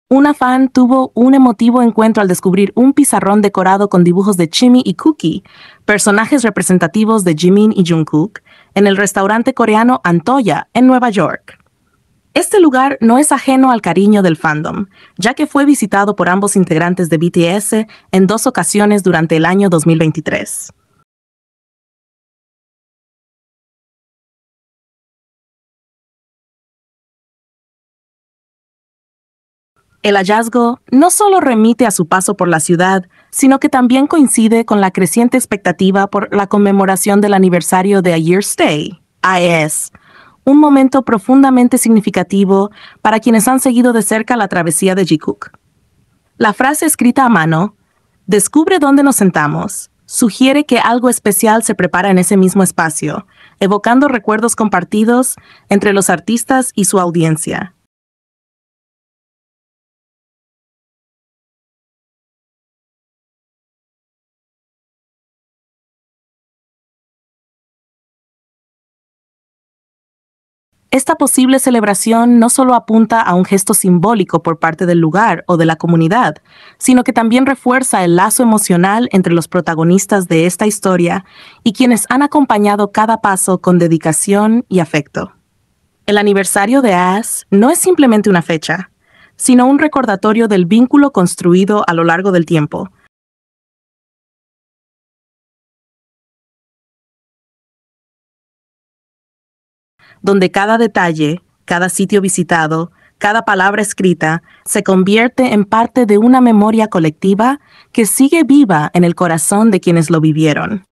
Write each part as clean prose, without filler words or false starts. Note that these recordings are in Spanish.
Una fan tuvo un emotivo encuentro al descubrir un pizarrón decorado con dibujos de Chimmy y Cookie, personajes representativos de Jimin y Jungkook, en el restaurante coreano Antoya, en Nueva York. Este lugar no es ajeno al cariño del fandom, ya que fue visitado por ambos integrantes de BTS en 2 ocasiones durante el año 2023. El hallazgo no solo remite a su paso por la ciudad, sino que también coincide con la creciente expectativa por la conmemoración del aniversario de A Year's Stay, AES, un momento profundamente significativo para quienes han seguido de cerca la travesía de Jikook. La frase escrita a mano, "Descubre dónde nos sentamos", sugiere que algo especial se prepara en ese mismo espacio, evocando recuerdos compartidos entre los artistas y su audiencia. Esta posible celebración no solo apunta a un gesto simbólico por parte del lugar o de la comunidad, sino que también refuerza el lazo emocional entre los protagonistas de esta historia y quienes han acompañado cada paso con dedicación y afecto. El aniversario de AS no es simplemente una fecha, sino un recordatorio del vínculo construido a lo largo del tiempo, donde cada detalle, cada sitio visitado, cada palabra escrita se convierte en parte de una memoria colectiva que sigue viva en el corazón de quienes lo vivieron.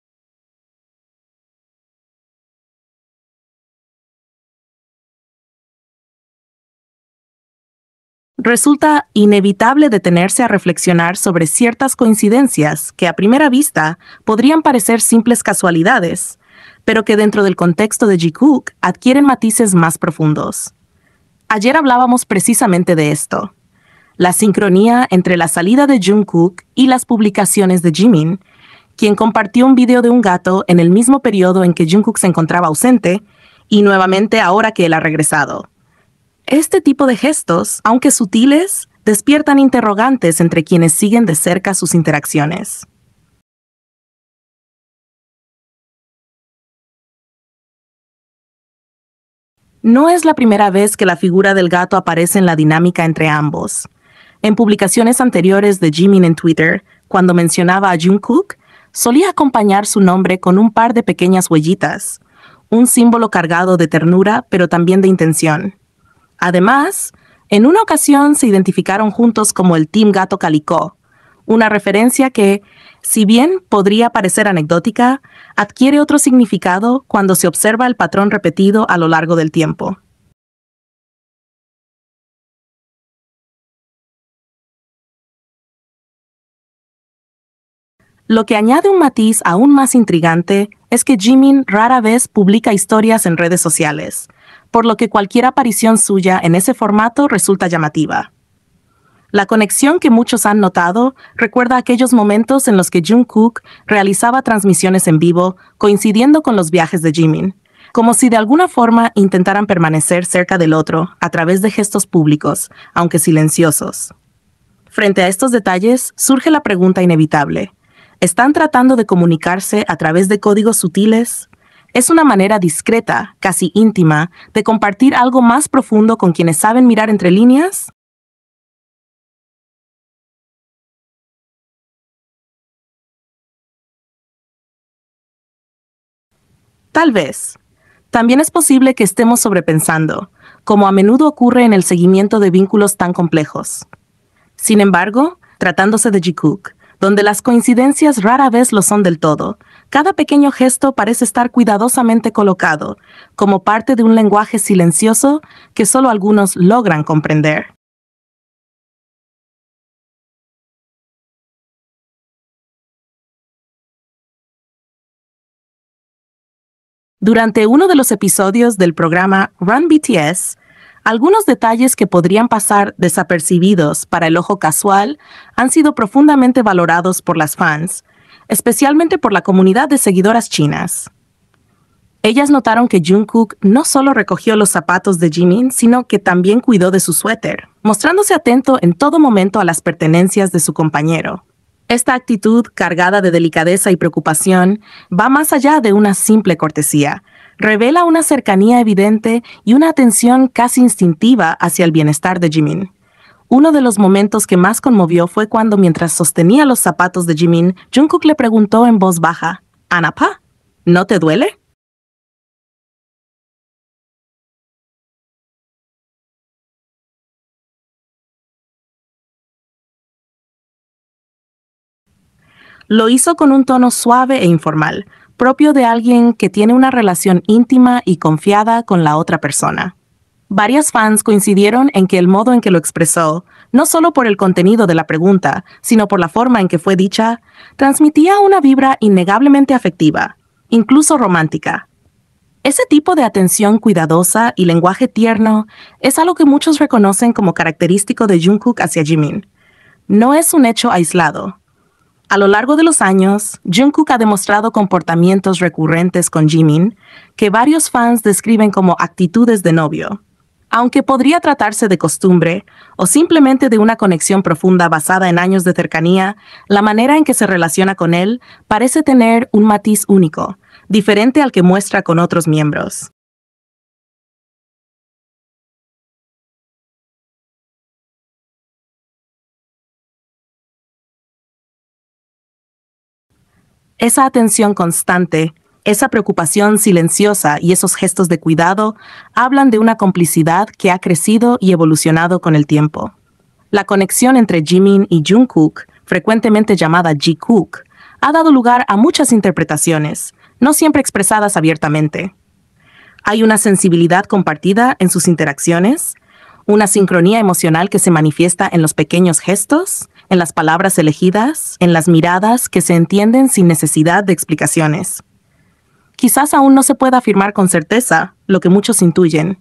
Resulta inevitable detenerse a reflexionar sobre ciertas coincidencias que a primera vista podrían parecer simples casualidades, pero que dentro del contexto de Jikook adquieren matices más profundos. Ayer hablábamos precisamente de esto. La sincronía entre la salida de Jungkook y las publicaciones de Jimin, quien compartió un video de un gato en el mismo periodo en que Jungkook se encontraba ausente, y nuevamente ahora que él ha regresado. Este tipo de gestos, aunque sutiles, despiertan interrogantes entre quienes siguen de cerca sus interacciones. No es la primera vez que la figura del gato aparece en la dinámica entre ambos. En publicaciones anteriores de Jimin en Twitter, cuando mencionaba a Jungkook, solía acompañar su nombre con un par de pequeñas huellitas, un símbolo cargado de ternura pero también de intención. Además, en una ocasión se identificaron juntos como el Team Gato Calicó, una referencia que, si bien podría parecer anecdótica, adquiere otro significado cuando se observa el patrón repetido a lo largo del tiempo. Lo que añade un matiz aún más intrigante es que Jimin rara vez publica historias en redes sociales, por lo que cualquier aparición suya en ese formato resulta llamativa. La conexión que muchos han notado recuerda aquellos momentos en los que Jungkook realizaba transmisiones en vivo coincidiendo con los viajes de Jimin, como si de alguna forma intentaran permanecer cerca del otro a través de gestos públicos, aunque silenciosos. Frente a estos detalles surge la pregunta inevitable: ¿están tratando de comunicarse a través de códigos sutiles? Es una manera discreta, casi íntima, de compartir algo más profundo con quienes saben mirar entre líneas. Tal vez. También es posible que estemos sobrepensando, como a menudo ocurre en el seguimiento de vínculos tan complejos. Sin embargo, tratándose de Jikook, donde las coincidencias rara vez lo son del todo, cada pequeño gesto parece estar cuidadosamente colocado, como parte de un lenguaje silencioso que solo algunos logran comprender. Durante uno de los episodios del programa Run BTS, algunos detalles que podrían pasar desapercibidos para el ojo casual han sido profundamente valorados por las fans, especialmente por la comunidad de seguidoras chinas. Ellas notaron que Jungkook no solo recogió los zapatos de Jimin, sino que también cuidó de su suéter, mostrándose atento en todo momento a las pertenencias de su compañero. Esta actitud, cargada de delicadeza y preocupación, va más allá de una simple cortesía. Revela una cercanía evidente y una atención casi instintiva hacia el bienestar de Jimin. Uno de los momentos que más conmovió fue cuando, mientras sostenía los zapatos de Jimin, Jungkook le preguntó en voz baja, «¿Anapa? ¿No te duele?» Lo hizo con un tono suave e informal, propio de alguien que tiene una relación íntima y confiada con la otra persona. Varias fans coincidieron en que el modo en que lo expresó, no solo por el contenido de la pregunta, sino por la forma en que fue dicha, transmitía una vibra innegablemente afectiva, incluso romántica. Ese tipo de atención cuidadosa y lenguaje tierno es algo que muchos reconocen como característico de Jungkook hacia Jimin. No es un hecho aislado. A lo largo de los años, Jungkook ha demostrado comportamientos recurrentes con Jimin que varios fans describen como actitudes de novio. Aunque podría tratarse de costumbre o simplemente de una conexión profunda basada en años de cercanía, la manera en que se relaciona con él parece tener un matiz único, diferente al que muestra con otros miembros. Esa atención constante, esa preocupación silenciosa y esos gestos de cuidado hablan de una complicidad que ha crecido y evolucionado con el tiempo. La conexión entre Jimin y Jungkook, frecuentemente llamada Ji-kook, ha dado lugar a muchas interpretaciones, no siempre expresadas abiertamente. Hay una sensibilidad compartida en sus interacciones, una sincronía emocional que se manifiesta en los pequeños gestos, en las palabras elegidas, en las miradas que se entienden sin necesidad de explicaciones. Quizás aún no se pueda afirmar con certeza lo que muchos intuyen,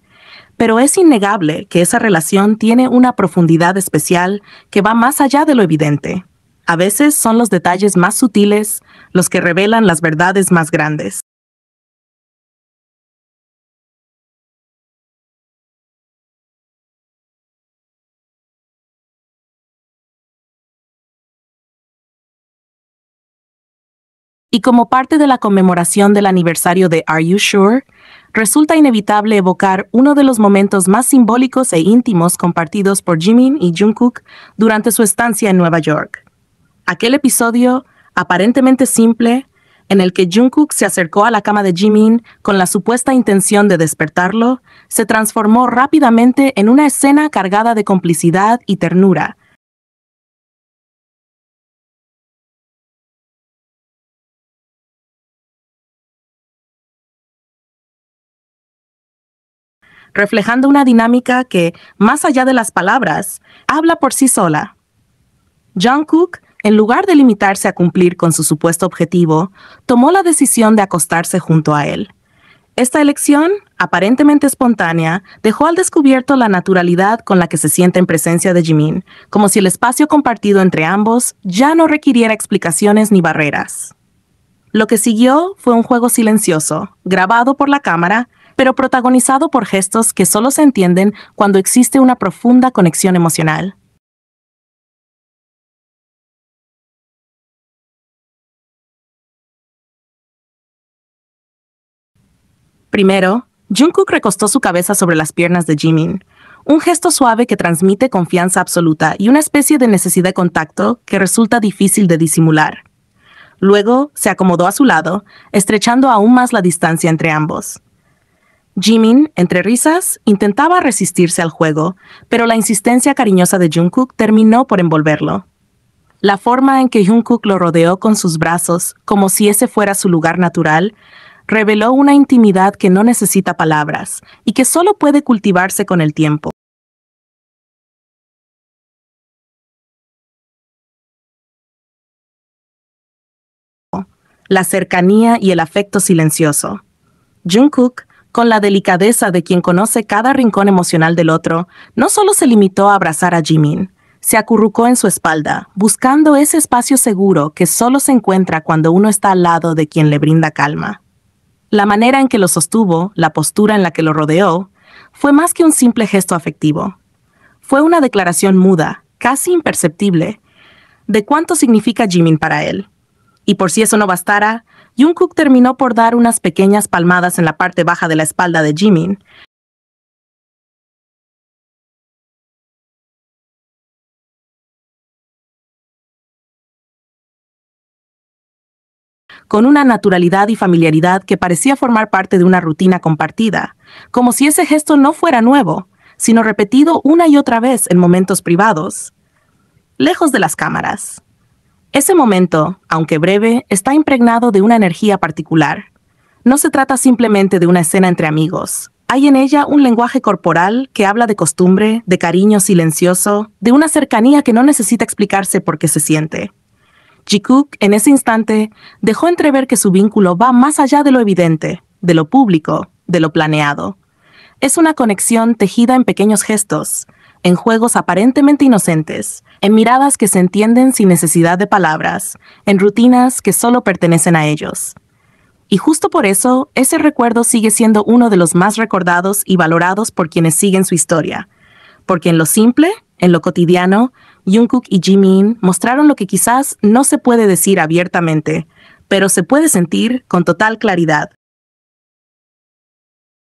pero es innegable que esa relación tiene una profundidad especial que va más allá de lo evidente. A veces son los detalles más sutiles los que revelan las verdades más grandes. Y como parte de la conmemoración del aniversario de Are You Sure, resulta inevitable evocar uno de los momentos más simbólicos e íntimos compartidos por Jimin y Jungkook durante su estancia en Nueva York. Aquel episodio, aparentemente simple, en el que Jungkook se acercó a la cama de Jimin con la supuesta intención de despertarlo, se transformó rápidamente en una escena cargada de complicidad y ternura. Reflejando una dinámica que, más allá de las palabras, habla por sí sola. Jungkook, en lugar de limitarse a cumplir con su supuesto objetivo, tomó la decisión de acostarse junto a él. Esta elección, aparentemente espontánea, dejó al descubierto la naturalidad con la que se siente en presencia de Jimin, como si el espacio compartido entre ambos ya no requiriera explicaciones ni barreras. Lo que siguió fue un juego silencioso, grabado por la cámara, pero protagonizado por gestos que solo se entienden cuando existe una profunda conexión emocional. Primero, Jungkook recostó su cabeza sobre las piernas de Jimin, un gesto suave que transmite confianza absoluta y una especie de necesidad de contacto que resulta difícil de disimular. Luego, se acomodó a su lado, estrechando aún más la distancia entre ambos. Jimin, entre risas, intentaba resistirse al juego, pero la insistencia cariñosa de Jungkook terminó por envolverlo. La forma en que Jungkook lo rodeó con sus brazos, como si ese fuera su lugar natural, reveló una intimidad que no necesita palabras y que solo puede cultivarse con el tiempo. La cercanía y el afecto silencioso. Jungkook, con la delicadeza de quien conoce cada rincón emocional del otro, no solo se limitó a abrazar a Jimin, se acurrucó en su espalda, buscando ese espacio seguro que solo se encuentra cuando uno está al lado de quien le brinda calma. La manera en que lo sostuvo, la postura en la que lo rodeó, fue más que un simple gesto afectivo. Fue una declaración muda, casi imperceptible, de cuánto significa Jimin para él. Y por si eso no bastara, Jungkook terminó por dar unas pequeñas palmadas en la parte baja de la espalda de Jimin, con una naturalidad y familiaridad que parecía formar parte de una rutina compartida, como si ese gesto no fuera nuevo, sino repetido una y otra vez en momentos privados, lejos de las cámaras. Ese momento, aunque breve, está impregnado de una energía particular. No se trata simplemente de una escena entre amigos. Hay en ella un lenguaje corporal que habla de costumbre, de cariño silencioso, de una cercanía que no necesita explicarse por qué se siente. Jikook, en ese instante, dejó entrever que su vínculo va más allá de lo evidente, de lo público, de lo planeado. Es una conexión tejida en pequeños gestos, en juegos aparentemente inocentes, en miradas que se entienden sin necesidad de palabras, en rutinas que solo pertenecen a ellos. Y justo por eso, ese recuerdo sigue siendo uno de los más recordados y valorados por quienes siguen su historia. Porque en lo simple, en lo cotidiano, Jungkook y Jimin mostraron lo que quizás no se puede decir abiertamente, pero se puede sentir con total claridad.